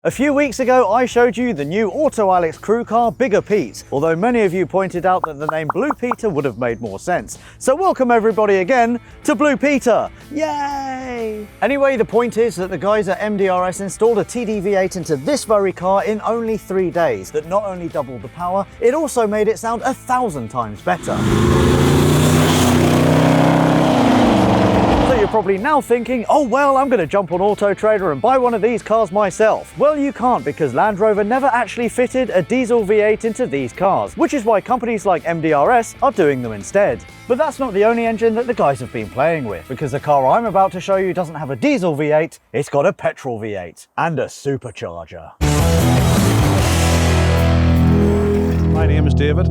A few weeks ago, I showed you the new Auto Alex crew car, Bigger Pete, although many of you pointed out that the name Blue Peter would have made more sense. So welcome everybody again to Blue Peter. Yay! Anyway, the point is that the guys at MDRS installed a TDV8 into this very car in only 3 days that not only doubled the power, it also made it sound 1,000 times better. You're probably now thinking, oh well, I'm going to jump on Auto Trader and buy one of these cars myself. Well, you can't, because Land Rover never actually fitted a diesel V8 into these cars, which is why companies like MDRS are doing them instead. But that's not the only engine that the guys have been playing with, because the car I'm about to show you doesn't have a diesel V8, it's got a petrol V8 and a supercharger. My name is David,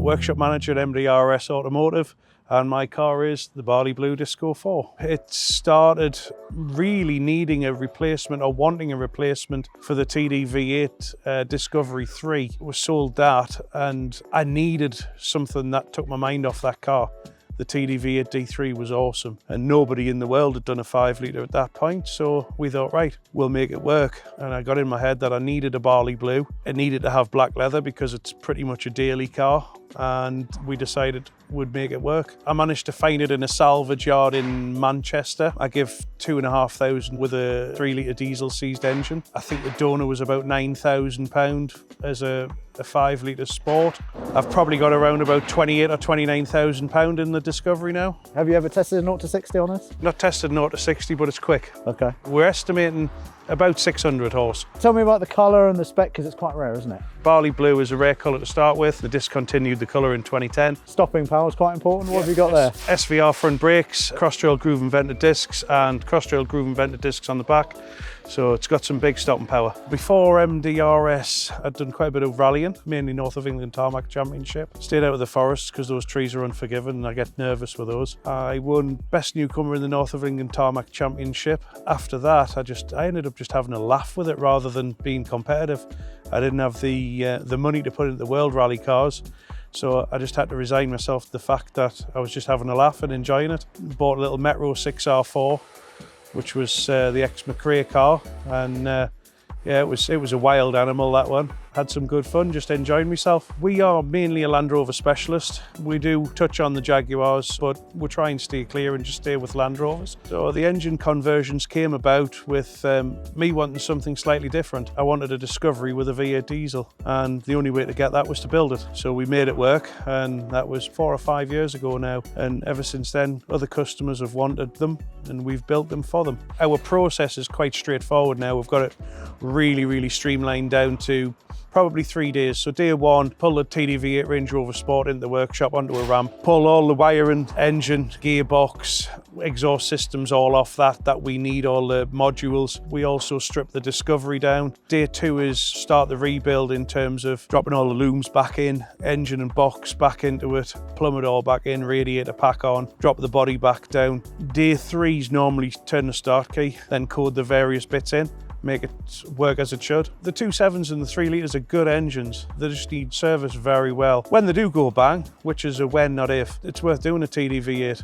workshop manager at MDRS Automotive. And my car is the Barley Blue Disco 4. It started really needing a replacement or wanting a replacement for the TDV8 Discovery 3. It was sold that and I needed something that took my mind off that car. The TDV8 D3 was awesome and nobody in the world had done a 5 litre at that point, so we thought, right, we'll make it work. And I got in my head that I needed a Barley Blue. It needed to have black leather because it's pretty much a daily car, and we decided we'd make it work. I managed to find it in a salvage yard in Manchester. I give 2,500 with a 3 litre diesel seized engine. I think the donor was about £9,000 as a 5 litre sport. I've probably got around about 28 or 29,000 pound in the Discovery now. Have you ever tested a 0 to 60 on this? Not tested 0 to 60, but it's quick. Okay. We're estimating about 600 horse. Tell me about the colour and the spec, because it's quite rare, isn't it? Barley Blue is a rare colour to start with. They discontinued the colour in 2010. Stopping power is quite important. What have you got there? SVR front brakes, cross-trail groove and vented discs, and cross-trail groove and vented discs on the back. So it's got some big stopping power. Before MDRS, I'd done quite a bit of rallying, mainly North of England Tarmac Championship. Stayed out of the forests because those trees are unforgiving and I get nervous with those. I won Best Newcomer in the North of England Tarmac Championship. After that, I ended up just having a laugh with it rather than being competitive. I didn't have the money to put into the World Rally cars. So I just had to resign myself to the fact that I was just having a laugh and enjoying it. Bought a little Metro 6R4, which was the ex-McRae car, and yeah, it was a wild animal, that one. Had some good fun, just enjoying myself. We are mainly a Land Rover specialist. We do touch on the Jaguars, but we'll try and stay clear and just stay with Land Rovers. So the engine conversions came about with me wanting something slightly different. I wanted a Discovery with a V8 diesel, and the only way to get that was to build it. So we made it work, and that was 4 or 5 years ago now. And ever since then, other customers have wanted them, and we've built them for them. Our process is quite straightforward now. We've got it really, really streamlined down to probably 3 days. So day one, pull the TDV8 Range Rover Sport into the workshop onto a ramp, pull all the wiring, engine, gearbox, exhaust systems all off that we need, all the modules. We also strip the Discovery down. Day two is start the rebuild in terms of dropping all the looms back in, engine and box back into it, plumb it all back in, radiator pack on, drop the body back down. Day three is normally turn the start key, then code the various bits in, make it work as it should. The 2.7s and the 3 litres are good engines. They just need service very well. When they do go bang, which is a when, not if, it's worth doing a TDV8.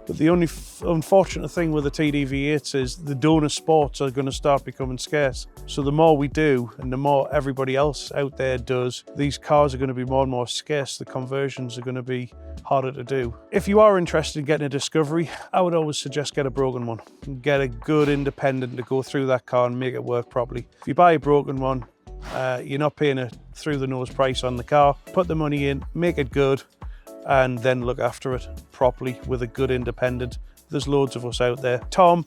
But the only unfortunate thing with the TDV8s is the donor sports are going to start becoming scarce. So the more we do and the more everybody else out there does, these cars are going to be more and more scarce. The conversions are going to be harder to do. If you are interested in getting a Discovery, I would always suggest get a broken one. Get a good independent to go through that car and make it work properly. If you buy a broken one, you're not paying a through-the-nose price on the car. Put the money in, make it good, and then look after it properly with a good independent. There's loads of us out there. Tom,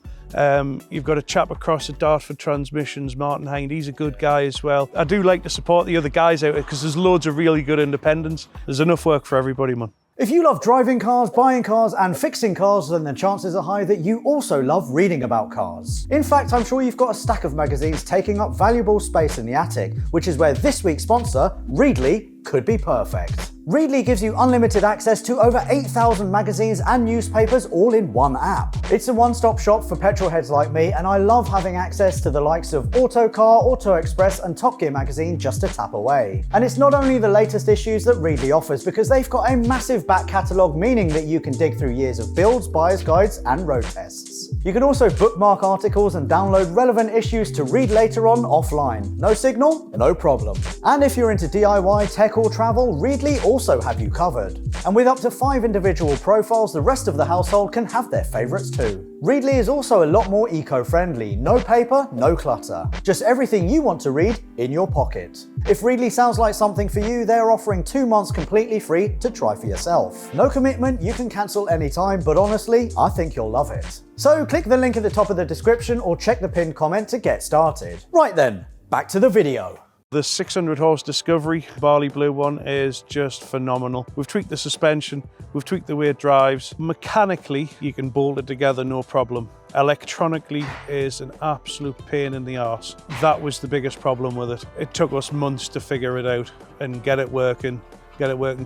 you've got a chap across at Dartford Transmissions, Martin Hind, he's a good guy as well. I do like to support the other guys out there because there's loads of really good independents. There's enough work for everybody, man. If you love driving cars, buying cars and fixing cars, then the chances are high that you also love reading about cars. In fact, I'm sure you've got a stack of magazines taking up valuable space in the attic, which is where this week's sponsor, Reedley, could be perfect. Reedley gives you unlimited access to over 8,000 magazines and newspapers all in one app. It's a one-stop shop for petrol heads like me, and I love having access to the likes of Autocar, Auto Express and Top Gear magazine just a tap away. And it's not only the latest issues that Reedley offers, because they've got a massive back catalogue, meaning that you can dig through years of builds, buyer's guides and road tests. You can also bookmark articles and download relevant issues to read later on offline. No signal? No problem. And if you're into DIY, tech or travel, Reedley also have you covered. And with up to 5 individual profiles, the rest of the household can have their favourites too. Reedley is also a lot more eco-friendly. No paper, no clutter. Just everything you want to read in your pocket. If Reedley sounds like something for you, they're offering 2 months completely free to try for yourself. No commitment, you can cancel anytime, but honestly, I think you'll love it. So click the link at the top of the description or check the pinned comment to get started. Right then, back to the video. The 600 horse Discovery Barley Blue one is just phenomenal. We've tweaked the suspension, we've tweaked the way it drives. Mechanically, you can bolt it together no problem. Electronically is an absolute pain in the arse. That was the biggest problem with it. It took us months to figure it out and get it working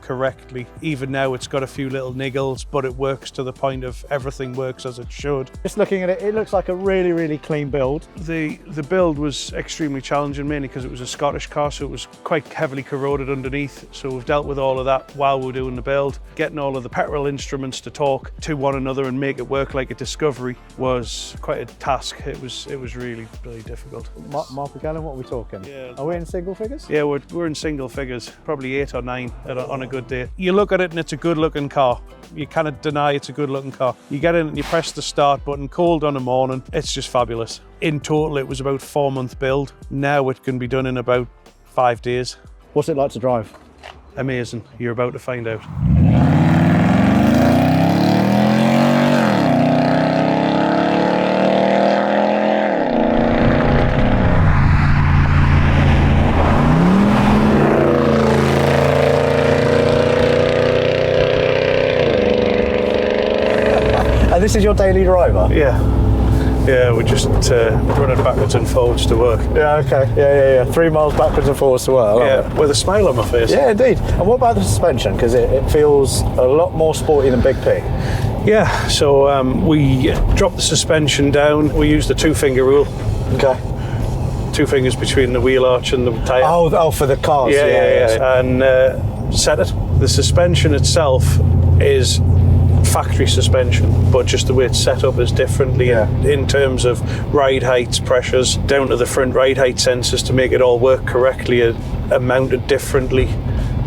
correctly. Even now it's got a few little niggles, but it works to the point of everything works as it should. Just looking at it, it looks like a really, really clean build. The build was extremely challenging, mainly because it was a Scottish car, so it was quite heavily corroded underneath. So we've dealt with all of that while we're doing the build. Getting all of the petrol instruments to talk to one another and make it work like a Discovery was quite a task. It was really, really difficult. Mark per gallon, what are we talking? Yeah. Are we in single figures? Yeah, we're in single figures, probably 8 or 9 on a good day. You look at it and it's a good looking car. You cannot deny it's a good looking car. You get in and you press the start button, cold on a morning, it's just fabulous. In total it was about 4-month build. Now it can be done in about 5 days. What's it like to drive? Amazing, you're about to find out. And this is your daily driver? Yeah, we're just running backwards and forwards to work. Yeah, okay. Yeah. 3 miles backwards and forwards to work. Yeah, with a smile on my face. Yeah, indeed. And what about the suspension? Because it feels a lot more sporty than Big P. Yeah, so we dropped the suspension down. We used the 2-finger rule. Okay. 2 fingers between the wheel arch and the tyre. Oh, for the cars. Yeah. And set it. The suspension itself is factory suspension, but just the way it's set up is differently in terms of ride heights, pressures, down to the front ride height sensors to make it all work correctly, are mounted differently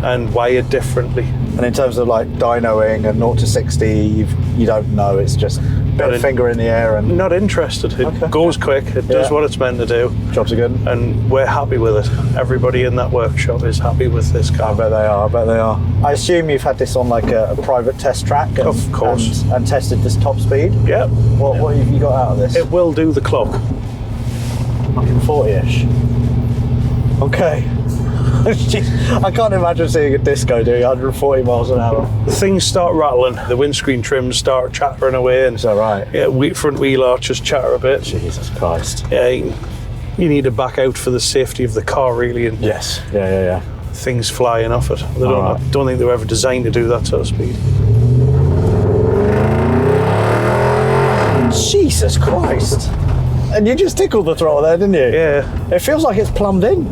and wired differently. And in terms of like dynoing and 0 to 60, you don't know, it's just bit of finger in the air and... Not interested. It goes quick, it does what it's meant to do. Jobs are good. And we're happy with it. Everybody in that workshop is happy with this car. I bet they are. I assume you've had this on like a private test track and, of course. And tested this top speed? Yeah. What have you got out of this? It will do the clock. 140-ish. Okay. I can't imagine seeing a disco doing 140 miles an hour. Things start rattling, the windscreen trims start chattering away. And is that right? Yeah, front wheel arches chatter a bit. Jesus Christ. Yeah, you need to back out for the safety of the car, really. And yes. Yeah. Things flying off it. I don't think they were ever designed to do that sort of speed. Jesus Christ. And you just tickled the throttle there, didn't you? Yeah. It feels like it's plumbed in.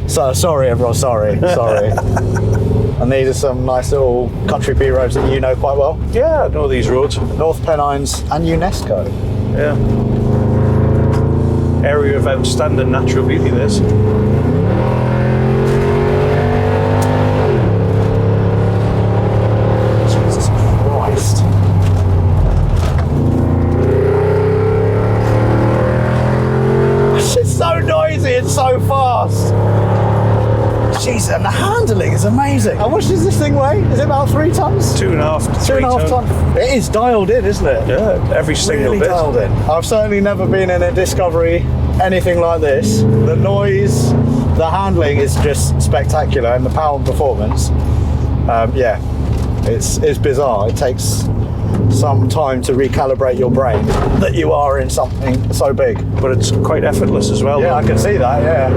So, sorry everyone, sorry. And these are some nice little country B roads that you know quite well. Yeah, I know these roads. North Pennines and UNESCO. Yeah. Area of outstanding natural beauty, this. Jesus Christ. It's so noisy, it's so fast. Jeez, and the handling is amazing. How much does this thing weigh? Is it about 3 tons? 2.5 to 3 2.5 tons. It is dialed in, isn't it? Yeah, every single really bit. Dialed in. I've certainly never been in a Discovery anything like this. The noise, the handling is just spectacular, and the power and performance. Yeah, it's bizarre. It takes some time to recalibrate your brain that you are in something so big. But it's quite effortless as well. Yeah, I can see that, yeah.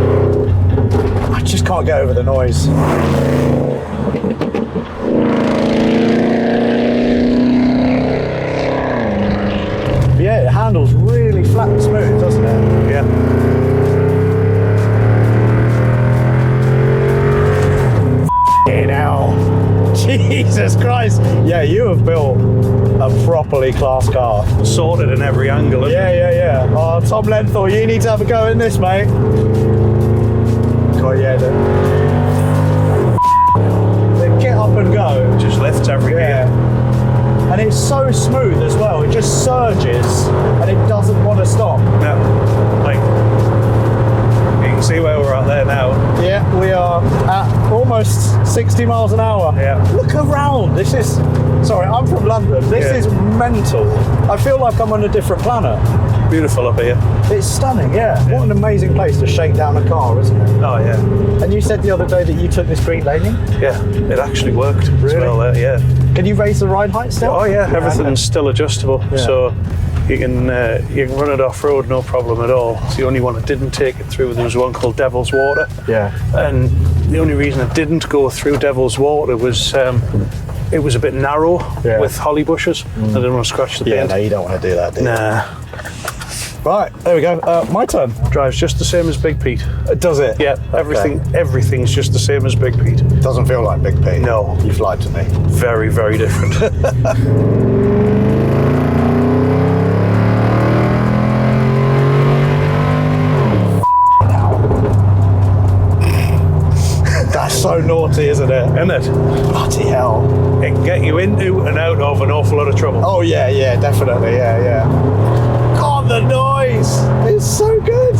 I just can't get over the noise. Yeah, it handles really flat and smooth, doesn't it? Yeah. Jesus Christ. Yeah, you have built a properly class car. Sorted in every angle, isn't it? Yeah. Oh, Tom Lenthal, you need to have a go in this, mate. God, yeah, the get up and go. Just lifts every gear. And it's so smooth as well. It just surges and it doesn't want to stop. No. Like, you can see where we're at there now. Yeah, we are at almost 60 miles an hour. Yeah. Look around. This is, sorry, I'm from London. This is mental. I feel like I'm on a different planet. Beautiful up here. It's stunning, yeah. What an amazing place to shake down a car, isn't it? Oh, yeah. And you said the other day that you took this green laning? Yeah, it actually worked as well there, yeah. Can you raise the ride height still? Oh, yeah, everything's still adjustable. Yeah. So you can run it off-road, no problem at all. It's the only one that didn't take it through. There was one called Devil's Water. Yeah. And the only reason it didn't go through Devil's Water was it was a bit narrow with holly bushes. I didn't want to scratch the paint. Yeah, no, you don't want to do that, do you? Nah. Right, there we go. My turn. Drives just the same as Big Pete. Does it? Yeah, Okay. everything's just the same as Big Pete. Doesn't feel like Big P. No. You've lied to me. Very, very different. That's so naughty, isn't it? Isn't it? Bloody hell. It can get you into and out of an awful lot of trouble. Oh, yeah, definitely, yeah. God, the noise! It's so good!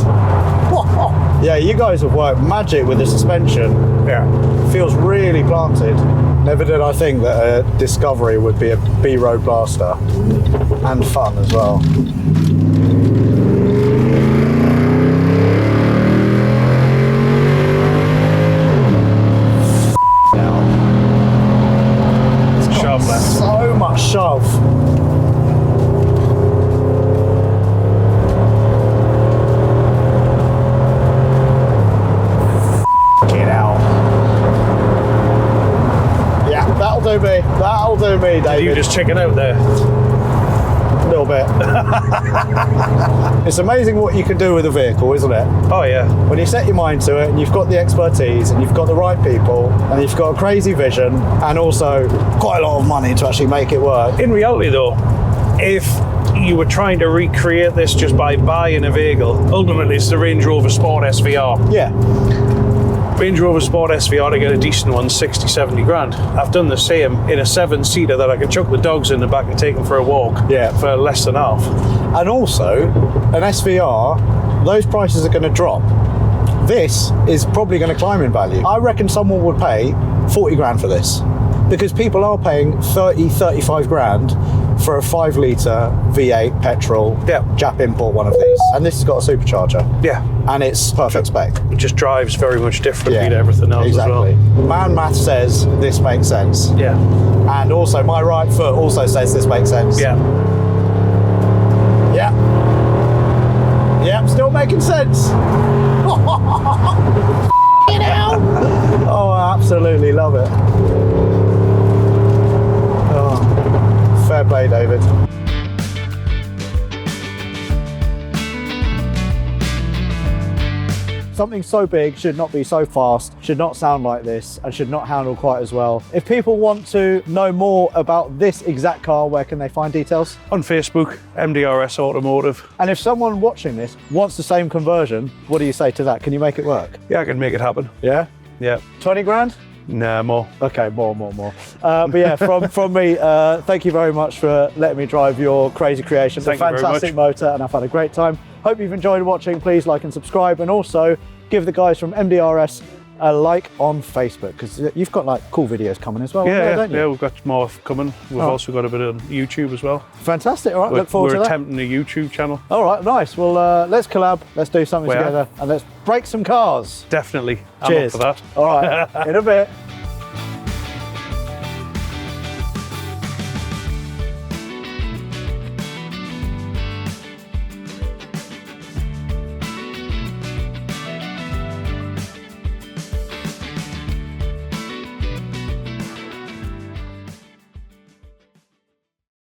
Yeah, you guys have worked magic with the suspension. Yeah. Feels really planted. Never did I think that a Discovery would be a B-road blaster. And fun as well. Shove left. So much shove. Get out. Yeah, that'll do me. That'll do me, David. You just chicken out there. A little bit. It's amazing what you can do with a vehicle, isn't it? Oh, yeah. When you set your mind to it and you've got the expertise and you've got the right people and you've got a crazy vision and also quite a lot of money to actually make it work. In reality, though, if you were trying to recreate this just by buying a vehicle, ultimately it's the Range Rover Sport SVR. Yeah. Range Rover Sport SVR to get a decent one, 60, 70 grand. I've done the same in a 7-seater that I can chuck the dogs in the back and take them for a walk for less than half. And also, an SVR, those prices are going to drop. This is probably going to climb in value. I reckon someone would pay 40 grand for this because people are paying 30, 35 grand for a 5-litre V8 petrol Jap import one of these. And this has got a supercharger. Yeah. And it's perfect spec. It just drives very much differently to everything else as well. Man math says this makes sense. Yeah. And also my right foot also says this makes sense. Yeah. Yeah. Yeah, still making sense. Oh, I absolutely love it. Oh, fair play, David. Something so big should not be so fast, should not sound like this, and should not handle quite as well. If people want to know more about this exact car, where can they find details? On Facebook, MDRS Automotive. And if someone watching this wants the same conversion, what do you say to that? Can you make it work? Yeah, I can make it happen. Yeah? Yeah. 20 grand? Nah, more. Okay, more. But yeah, from me, thank you very much for letting me drive your crazy creation. It's a fantastic motor and I've had a great time. Hope you've enjoyed watching. Please like and subscribe, and also give the guys from MDRS a like on Facebook, because you've got like cool videos coming as well. Don't you? Yeah, we've got more coming. We've also got a bit of YouTube as well. Fantastic. All right, look forward to that. We're attempting a YouTube channel. All right, nice. Well, let's collab. Let's do something together, and let's break some cars. Definitely. Cheers. I'm up for that. All right, in a bit.